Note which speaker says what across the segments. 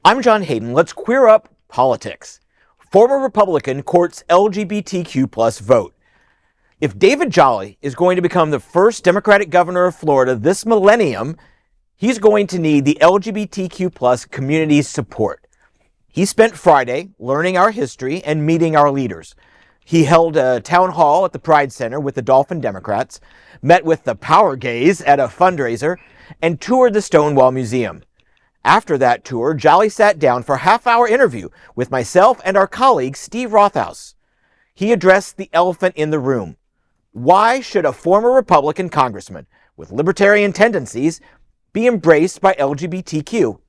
Speaker 1: I'm John Hayden. Let's queer up politics. Former Republican courts LGBTQ plus vote. If David Jolly is going to become the first Democratic governor of Florida this millennium, he's going to need the LGBTQ plus community's support. He spent Friday learning our history and meeting our leaders. He held a town hall at the Pride Center with the Dolphin Democrats, met with the Power Gays at a fundraiser, and toured the Stonewall Museum. After that tour, Jolly sat down for a half-hour interview with myself and our colleague, Steve ROTHAUS. He addressed the elephant in the room. Why should a former Republican congressman with libertarian tendencies be embraced by LGBTQ?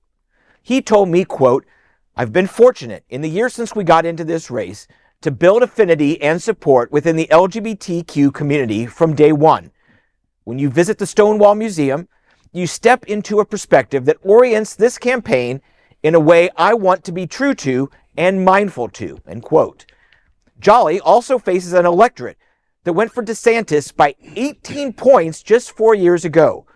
Speaker 1: He told me, quote, "I've been fortunate in the years since we got into this race to build affinity and support within the LGBTQ community from day one. When you visit the Stonewall Museum, you step into a perspective that orients this campaign in a way I want to be true to and mindful to," end quote. Jolly also faces an electorate that went for DeSantis by 18 points just 4 years ago.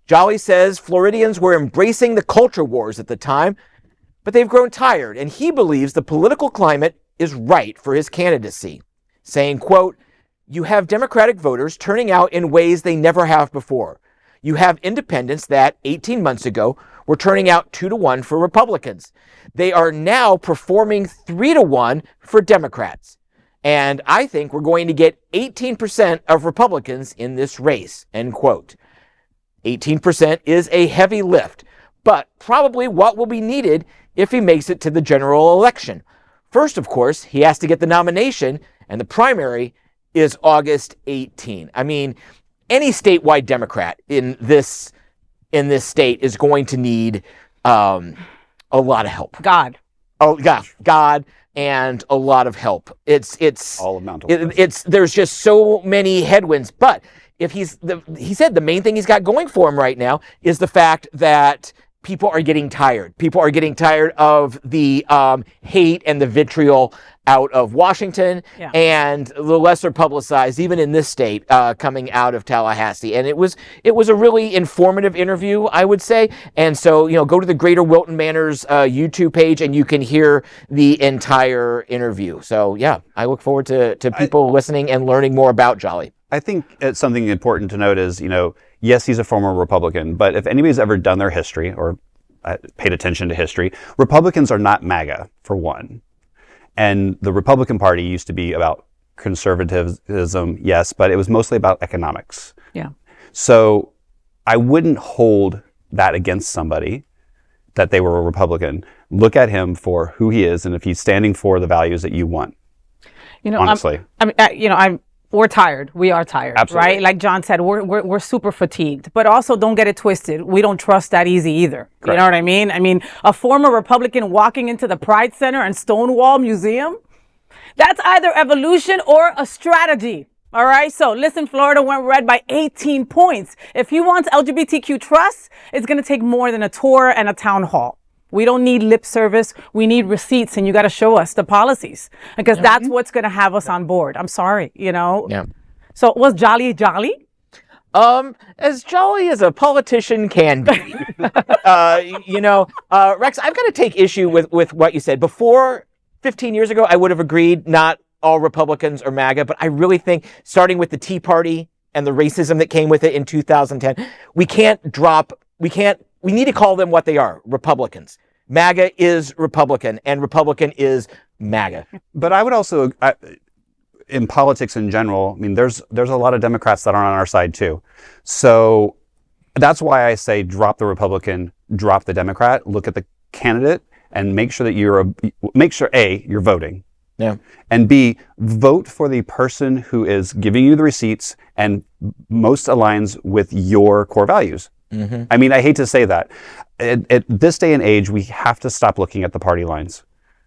Speaker 1: Jolly says Floridians were embracing the culture wars at the time, but they've grown tired, and he believes the political climate is right for his candidacy, saying, quote, "You have Democratic voters turning out in ways they never have before. You have independents that 18 months ago were turning out 2-to-1 for Republicans. They are now performing 3-to-1 for Democrats. And I think we're going to get 18% of Republicans in this race," end quote. 18% is a heavy lift, but probably what will be needed if he makes it to the general election. First, of course, he has to get the nomination, and the primary is August 18. I mean, any statewide Democrat in this state is going to need a lot of help.
Speaker 2: God.
Speaker 1: Oh, yeah, God and a lot of help. It's
Speaker 3: all amount of
Speaker 1: there's just so many headwinds. But if he said the main thing he's got going for him right now is the fact that people are getting tired. People are getting tired of the hate and the vitriol out of Washington, and the lesser publicized, even in this state, coming out of Tallahassee. And it was a really informative interview, I would say. And so, go to the Greater Wilton Manors YouTube page, and you can hear the entire interview. So, yeah, I look forward to people listening and learning more about Jolly.
Speaker 3: I think it's something important to note is, yes, he's a former Republican, but if anybody's ever done their history or paid attention to history, Republicans are not MAGA, for one. And the Republican Party used to be about conservatism, yes, but it was mostly about economics.
Speaker 2: Yeah.
Speaker 3: So I wouldn't hold that against somebody that they were a Republican. Look at him for who he is and if he's standing for the values that you want. Honestly.
Speaker 2: We're tired. We are tired,
Speaker 3: Absolutely.
Speaker 2: Right? Like John said, we're super fatigued. But also, don't get it twisted. We don't trust that easy either. Correct. You know what I mean? I mean, a former Republican walking into the Pride Center and Stonewall Museum, that's either evolution or a strategy. All right? So listen, Florida went red by 18 points. If he wants LGBTQ trust, it's going to take more than a tour and a town hall. We don't need lip service. We need receipts, and you got to show us the policies because that's what's going to have us on board. I'm sorry,
Speaker 1: Yeah.
Speaker 2: So was Jolly Jolly?
Speaker 1: As jolly as a politician can be. Rex, I've got to take issue with what you said. Before 15 years ago, I would have agreed not all Republicans are MAGA, but I really think starting with the Tea Party and the racism that came with it in 2010, we need to call them what they are, Republicans. MAGA is Republican, and Republican is MAGA.
Speaker 3: But I would also, in politics in general, I mean, there's a lot of Democrats that are on our side too. So that's why I say drop the Republican, drop the Democrat, look at the candidate, and make sure that you're voting.
Speaker 1: Yeah.
Speaker 3: And B, vote for the person who is giving you the receipts and most aligns with your core values. Mm-hmm. I mean, I hate to say that. At this day and age, we have to stop looking at the party lines.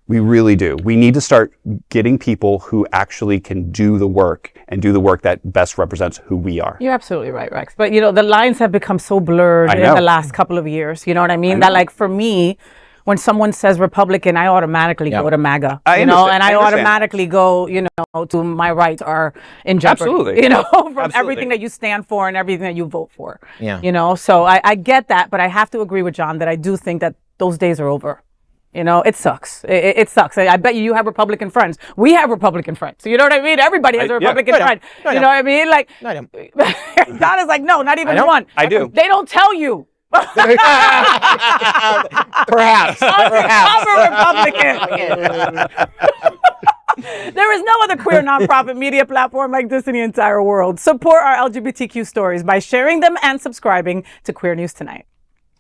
Speaker 3: We really do. We need to start getting people who actually can do the work and do the work that best represents who we are.
Speaker 2: You're absolutely right, Rex. But, the lines have become so blurred in the last couple of years. You know what I mean? That, like, for me, when someone says Republican, I automatically go to MAGA, and I automatically go, to my rights are in jeopardy,
Speaker 3: Absolutely.
Speaker 2: from everything that you stand for and everything that you vote for,
Speaker 1: Yeah.
Speaker 2: So I get that, but I have to agree with John that I do think that those days are over. You know, it sucks. It sucks. I bet you have Republican friends. We have Republican friends. You know what I mean? Everybody has a Republican friend. You know what I mean? Like, Don is like, no, not even one.
Speaker 3: I do.
Speaker 2: They don't tell you.
Speaker 1: Perhaps.
Speaker 2: I'm a Republican. There is no other queer nonprofit media platform like this in the entire world. Support our LGBTQ stories by sharing them and subscribing to Queer News Tonight.